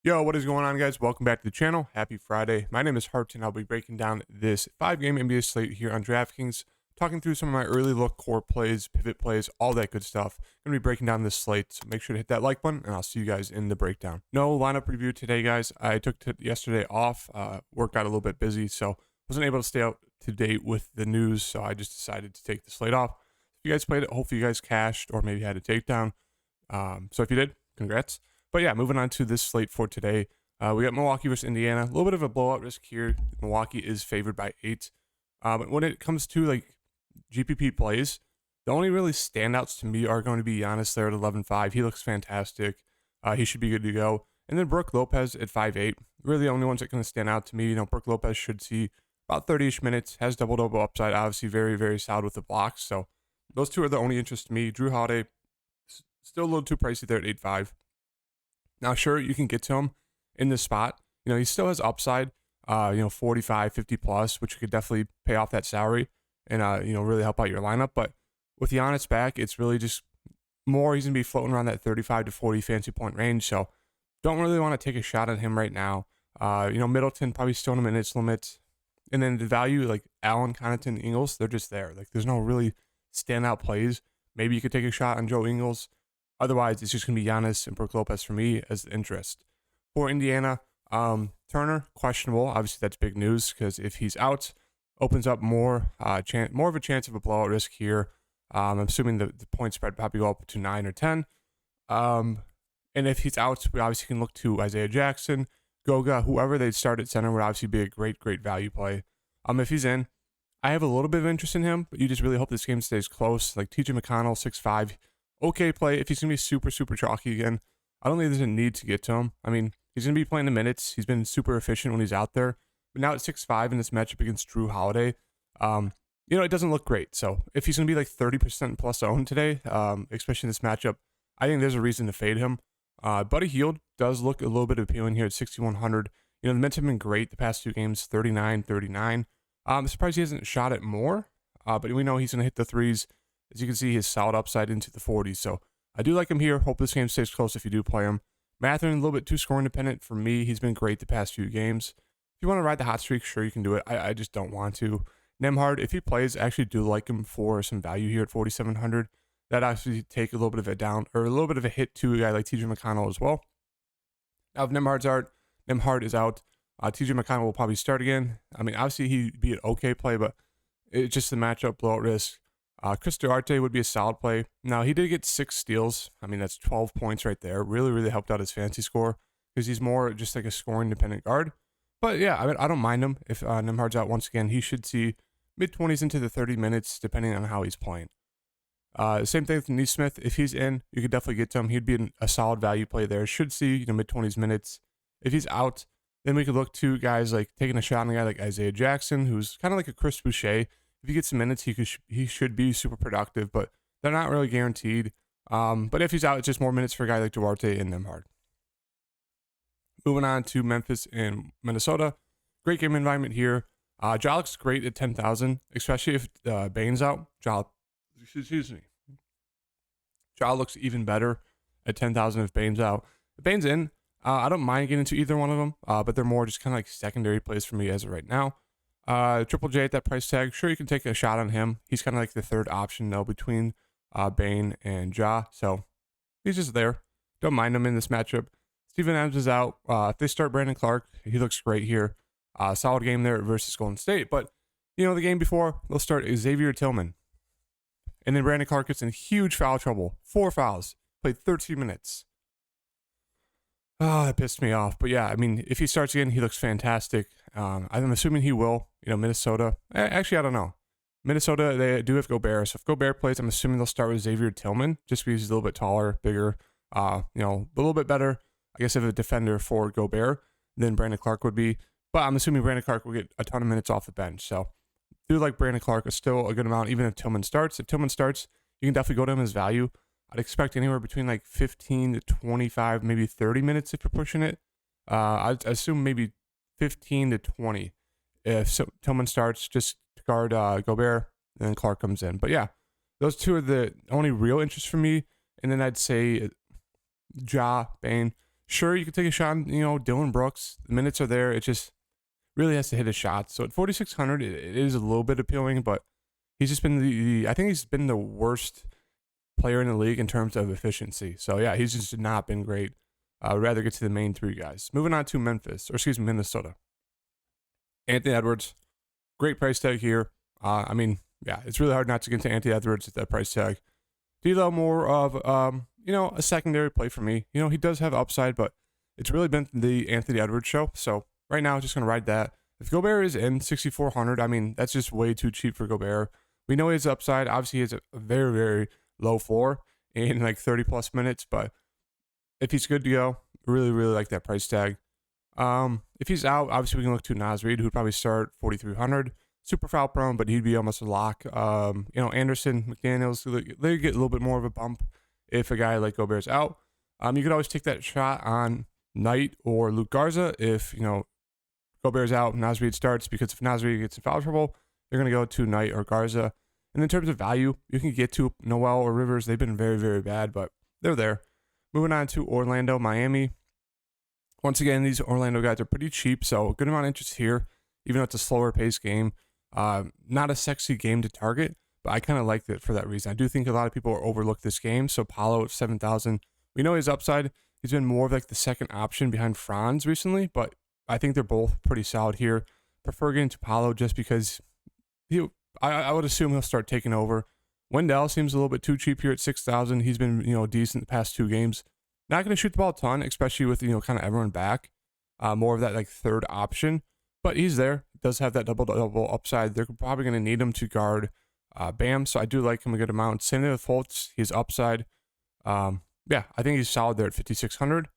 Yo, what is going on, guys? Welcome back to the channel. Happy Friday. My name is Hart, and I'll be breaking down this 5-game NBA slate here on DraftKings, talking through some of my early look core plays, pivot plays, all that good stuff. I'm going to be breaking down this slate, so make sure to hit that like button, and I'll see you guys in the breakdown. No lineup review today, guys. I took yesterday off. Work got a little bit busy, so wasn't able to stay up to date with the news, so I just decided to take the slate off. If you guys played it, hopefully you guys cashed or maybe had a takedown. So if you did, congrats. But yeah, moving on to this slate for today. We got Milwaukee versus Indiana. A little bit of a blowout risk here. Milwaukee is favored by 8. But when it comes to like GPP plays, the only really standouts to me are going to be Giannis there at 11.5. He looks fantastic. He should be good to go. And then Brook Lopez at 5.8. Really the only ones that kind of stand out to me. You know, Brook Lopez should see about 30-ish minutes. Has double-double upside. Obviously very, very solid with the blocks. So those two are the only interest to me. Drew Holiday, still a little too pricey there at 8.5. Now, sure, you can get to him in this spot. You know, he still has upside, 45, 50 plus, which could definitely pay off that salary and, really help out your lineup. But with Giannis back, it's really just more. He's going to be floating around that 35 to 40 fancy point range. So don't really want to take a shot at him right now. Middleton probably still in a minutes limit. And then the value, like Allen, Connaughton, Ingles, they're just there. Like there's no really standout plays. Maybe you could take a shot on Joe Ingles. Otherwise, it's just going to be Giannis and Brook Lopez for me as the interest. For Indiana, Turner, questionable. Obviously, that's big news because if he's out, opens up more of a chance of a blowout risk here. I'm assuming the point spread probably go up to 9 or 10. And if he's out, we obviously can look to Isaiah Jackson, Goga, whoever they start at center would obviously be a great, great value play. If he's in, I have a little bit of interest in him, but you just really hope this game stays close. Like TJ McConnell, 6'5", okay play. If he's going to be super, super chalky again, I don't think there's a need to get to him. I mean, he's going to be playing the minutes. He's been super efficient when he's out there. But now at 6'5" in this matchup against Drew Holiday, it doesn't look great. So if he's going to be like 30% plus owned today, especially in this matchup, I think there's a reason to fade him. Buddy Hield does look a little bit appealing here at 6,100. The minutes have been great the past 2 games, 39, 39. I'm surprised he hasn't shot it more, but we know he's going to hit the threes. As you can see, his solid upside into the 40s. So I do like him here. Hope this game stays close if you do play him. Mathurin, a little bit too scoring dependent for me. He's been great the past few games. If you want to ride the hot streak, sure, you can do it. I just don't want to. Nembhard, if he plays, I actually do like him for some value here at 4,700. That actually take a little bit of a down or a little bit of a hit to a guy like TJ McConnell as well. Now, if Nembhard is out, TJ McConnell will probably start again. I mean, obviously he'd be an okay play, but it's just the matchup blowout risk. Chris Duarte would be a solid play. Now, he did get 6 steals. I mean, that's 12 points right there. Really, really helped out his fantasy score because he's more just like a scoring dependent guard. But yeah, I mean, I don't mind him. If Nembhard's out once again, he should see mid-20s into the 30 minutes depending on how he's playing. Same thing with Neesmith. If he's in, you could definitely get to him. He'd be a solid value play there. Should see mid-20s minutes. If he's out, then we could look to guys like taking a shot on a guy like Isaiah Jackson, who's kind of like a Chris Boucher. If he gets some minutes, he should be super productive, but they're not really guaranteed. But if he's out, it's just more minutes for a guy like Duarte and Nembhard. Moving on to Memphis and Minnesota. Great game environment here. Ja looks great at 10,000, especially if Bane's out. Ja looks even better at 10,000 if Bane's out. If Bane's in, I don't mind getting into either one of them, but they're more just kind of like secondary plays for me as of right now. Triple J at that price tag, sure, you can take a shot on him. He's kind of like the third option, though, between Bane and Ja. So he's just there. Don't mind him in this matchup. Steven Adams is out. If they start Brandon Clark, he looks great here. Solid game there versus Golden State. But, the game before, they'll start Xavier Tillman. And then Brandon Clark gets in huge foul trouble. 4 fouls. Played 13 minutes. Oh, that pissed me off. But yeah, I mean, if he starts again, he looks fantastic. I'm assuming he will. Minnesota. Actually, I don't know. Minnesota, they do have Gobert. So if Gobert plays, I'm assuming they'll start with Xavier Tillman, just because he's a little bit taller, bigger, a little bit better, I guess, of a defender for Gobert than Brandon Clark would be. But I'm assuming Brandon Clark will get a ton of minutes off the bench. So I do like Brandon Clark is still a good amount, even if Tillman starts. If Tillman starts, you can definitely go to him as value. I'd expect anywhere between like 15 to 25, maybe 30 minutes if you're pushing it. I'd assume maybe 15 to 20 if Tillman starts, just to guard Gobert, and then Clark comes in. But yeah, those two are the only real interest for me. And then I'd say Ja, Bane, Sure, you can take a shot on, Dylan Brooks. The minutes are there. It just really has to hit a shot. So at 4,600, it is a little bit appealing, but he's just been I think he's been the worst player in the league in terms of efficiency. So yeah, he's just not been great. I'd rather get to the main three guys. Moving on to Minnesota. Anthony Edwards, great price tag here. I mean, yeah, it's really hard not to get to Anthony Edwards at that price tag. D'Lo more of a secondary play for me. He does have upside, but it's really been the Anthony Edwards show. So right now, just gonna ride that. If Gobert is in 6,400, I mean, that's just way too cheap for Gobert. We know he has upside. Obviously, he has a very, very low floor in like 30 plus minutes, but if he's good to go, really, really like that price tag. If he's out, obviously we can look to Naz Reid, who'd probably start 4,300. Super foul prone, but he'd be almost a lock. Anderson, McDaniels, they get a little bit more of a bump if a guy like Gobert's out. You could always take that shot on Knight or Luke Garza if, Gobert's out, Naz Reid starts, because if Naz Reid gets in foul trouble, they're going to go to Knight or Garza. And in terms of value, you can get to Noel or Rivers. They've been very, very bad, but they're there. Moving on to Orlando, Miami. Once again, these Orlando guys are pretty cheap, so good amount of interest here, even though it's a slower paced game. Not a sexy game to target, but I kind of liked it for that reason. I do think a lot of people overlook this game. So Paolo at 7,000. We know his upside. He's been more of like the second option behind Franz recently, but I think they're both pretty solid here. Prefer getting to Paolo just because I would assume he'll start taking over. Wendell seems a little bit too cheap here at 6,000. He's been, decent the past two games. Not going to shoot the ball a ton, especially with, kind of everyone back. More of that like third option, but he's there. Does have that double upside. They're probably going to need him to guard Bam, so I do like him a good amount. Same thing with Fultz. He's upside. Yeah, I think he's solid there at 5,600.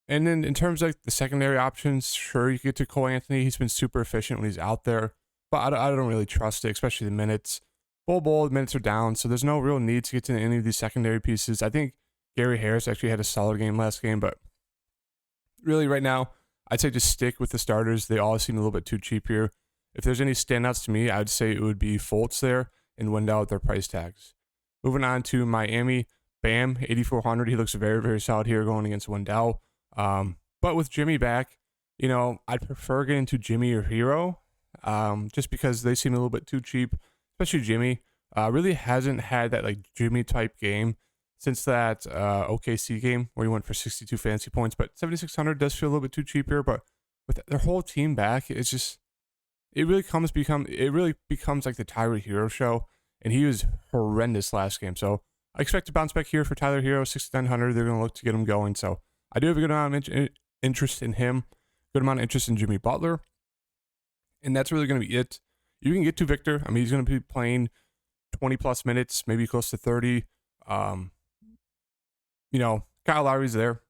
And then in terms of like the secondary options, sure, you get to Cole Anthony. He's been super efficient when he's out there, but I don't really trust it, especially the minutes. The minutes are down, so there's no real need to get to any of these secondary pieces. I think Gary Harris actually had a solid game last game, but really right now, I'd say just stick with the starters. They all seem a little bit too cheap here. If there's any standouts to me, I'd say it would be Fultz there and Wendell at their price tags. Moving on to Miami, Bam, 8,400. He looks very, very solid here going against Wendell. But with Jimmy back, I'd prefer getting to Jimmy or Hero, just because they seem a little bit too cheap, especially Jimmy. Really hasn't had that like Jimmy type game since that OKC game where he went for 62 fantasy points, but 7,600 does feel a little bit too cheap here. But with their whole team back, it really becomes like the Tyler Hero show, and he was horrendous last game. So I expect to bounce back here for Tyler Hero, 6,900. They're going to look to get him going. So I do have a good amount of interest in him, good amount of interest in Jimmy Butler, and that's really going to be it. You can get to Victor. I mean, he's going to be playing 20 plus minutes, maybe close to 30. Kyle Lowry's there.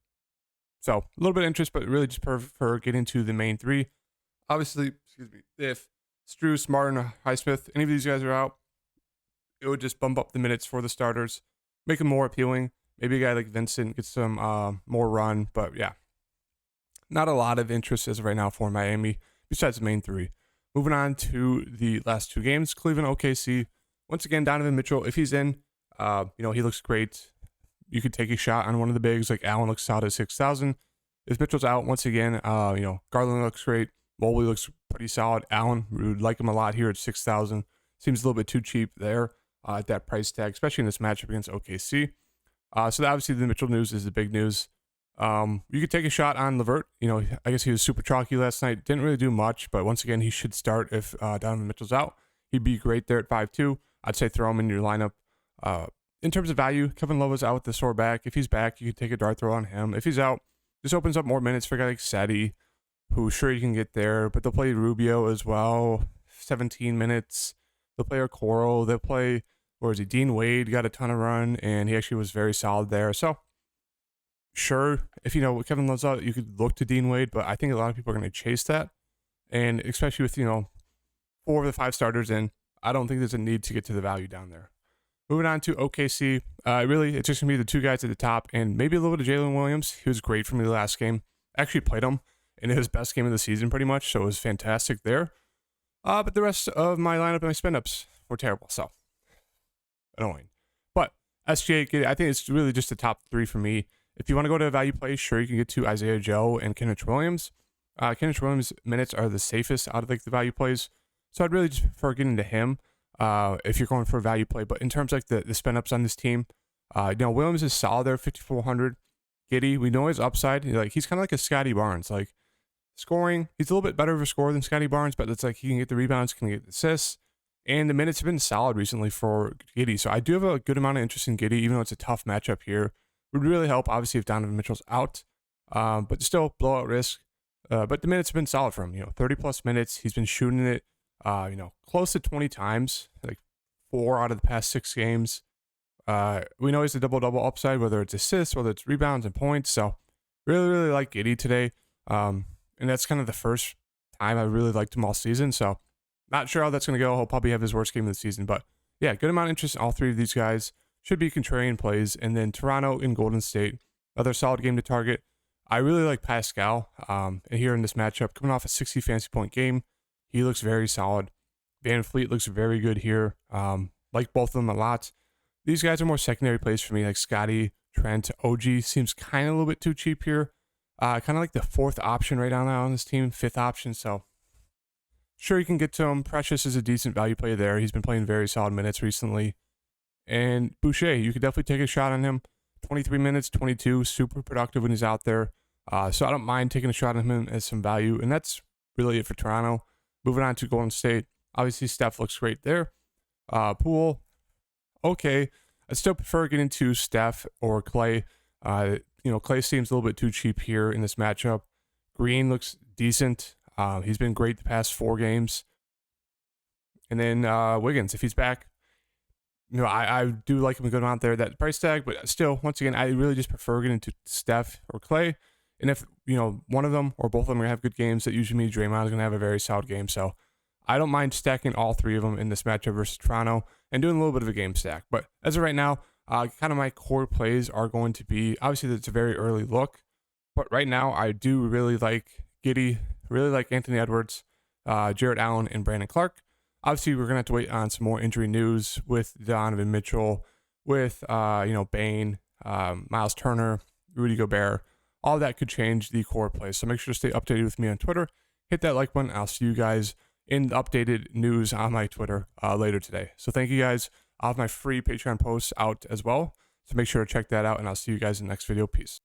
So a little bit of interest, but really just prefer getting to the main three. Obviously, if Strus, Martin, Highsmith, any of these guys are out, it would just bump up the minutes for the starters, make them more appealing. Maybe a guy like Vincent gets some more run, but yeah, not a lot of interest as of right now for Miami, besides the main three. Moving on to the last two games, Cleveland, OKC. Once again, Donovan Mitchell, if he's in, he looks great. You could take a shot on one of the bigs, like Allen looks solid at 6,000. If Mitchell's out, once again, Garland looks great. Mobley looks pretty solid. Allen, we would like him a lot here at 6,000. Seems a little bit too cheap there at that price tag, especially in this matchup against OKC. So obviously the Mitchell news is the big news. You could take a shot on LeVert. I guess he was super chalky last night. Didn't really do much, but once again, he should start if Donovan Mitchell's out. He'd be great there at 5'2". I'd say throw him in your lineup. In terms of value, Kevin Love is out with the sore back. If he's back, you could take a dart throw on him. If he's out, this opens up more minutes for a guy like Seti, who sure you can get there, but they'll play Rubio as well, 17 minutes. They'll play Okoro. They'll play, Dean Wade got a ton of run, and he actually was very solid there. So, sure, if Kevin Love's out, you could look to Dean Wade, but I think a lot of people are going to chase that. And especially with, 4 of the 5 starters in, I don't think there's a need to get to the value down there. Moving on to OKC, it's just going to be the two guys at the top and maybe a little bit of Jalen Williams. He was great for me last game. Actually played him in his best game of the season pretty much, so it was fantastic there. But the rest of my lineup and my spin-ups were terrible, so annoying. But SGA, I think it's really just the top 3 for me. If you want to go to a value play, sure, you can get to Isaiah Joe and Kenneth Williams. Kenneth Williams' minutes are the safest out of like the value plays, so I'd really just prefer getting to him if you're going for a value play. But in terms of like the spin ups on this team, Williams is solid there, 5,400. Giddey, we know his upside. He's kind of like a Scotty Barnes, like scoring. He's a little bit better of a scorer than Scotty Barnes, but it's like he can get the rebounds, can get the assists, and the minutes have been solid recently for Giddey. So I do have a good amount of interest in Giddey, even though it's a tough matchup here. Would really help, obviously, if Donovan Mitchell's out, but still blowout risk. But the minutes have been solid for him. 30 plus minutes. He's been shooting it, close to 20 times, like 4 out of the past 6 games. We know he's a double-double upside, whether it's assists, whether it's rebounds and points. So really, really like Giddey today. And that's kind of the first time I really liked him all season. So not sure how that's going to go. He'll probably have his worst game of the season. But yeah, good amount of interest in all 3 of these guys. Should be contrarian plays. And then Toronto and Golden State, another solid game to target. I really like Pascal here in this matchup. Coming off a 60 fantasy point game, he looks very solid. Van Fleet looks very good here. Like both of them a lot. These guys are more secondary plays for me, like Scotty, Trent, OG. Seems kind of a little bit too cheap here. Kind of like the 4th option right now on this team, 5th option. So sure, you can get to him. Precious is a decent value play there. He's been playing very solid minutes recently. And Boucher, you could definitely take a shot on him. 23 minutes, 22, super productive when he's out there. So I don't mind taking a shot on him as some value. And that's really it for Toronto. Moving on to Golden State. Obviously, Steph looks great there. Poole, okay. I still prefer getting to Steph or Clay. Clay seems a little bit too cheap here in this matchup. Green looks decent. He's been great the past 4 games. And then Wiggins, if he's back, I do like him a good amount there, that price tag. But still, once again, I really just prefer getting to Steph or Clay. And if, one of them or both of them are going to have good games, that usually means Draymond is going to have a very solid game. So I don't mind stacking all 3 of them in this matchup versus Toronto and doing a little bit of a game stack. But as of right now, kind of my core plays are going to be, obviously it's a very early look, but right now I do really like Giddey, really like Anthony Edwards, Jarrett Allen, and Brandon Clark. Obviously, we're going to have to wait on some more injury news with Donovan Mitchell, with, Bane, Miles Turner, Rudy Gobert. All that could change the core plays. So make sure to stay updated with me on Twitter. Hit that like button. I'll see you guys in the updated news on my Twitter later today. So thank you guys. I'll have my free Patreon posts out as well. So make sure to check that out, and I'll see you guys in the next video. Peace.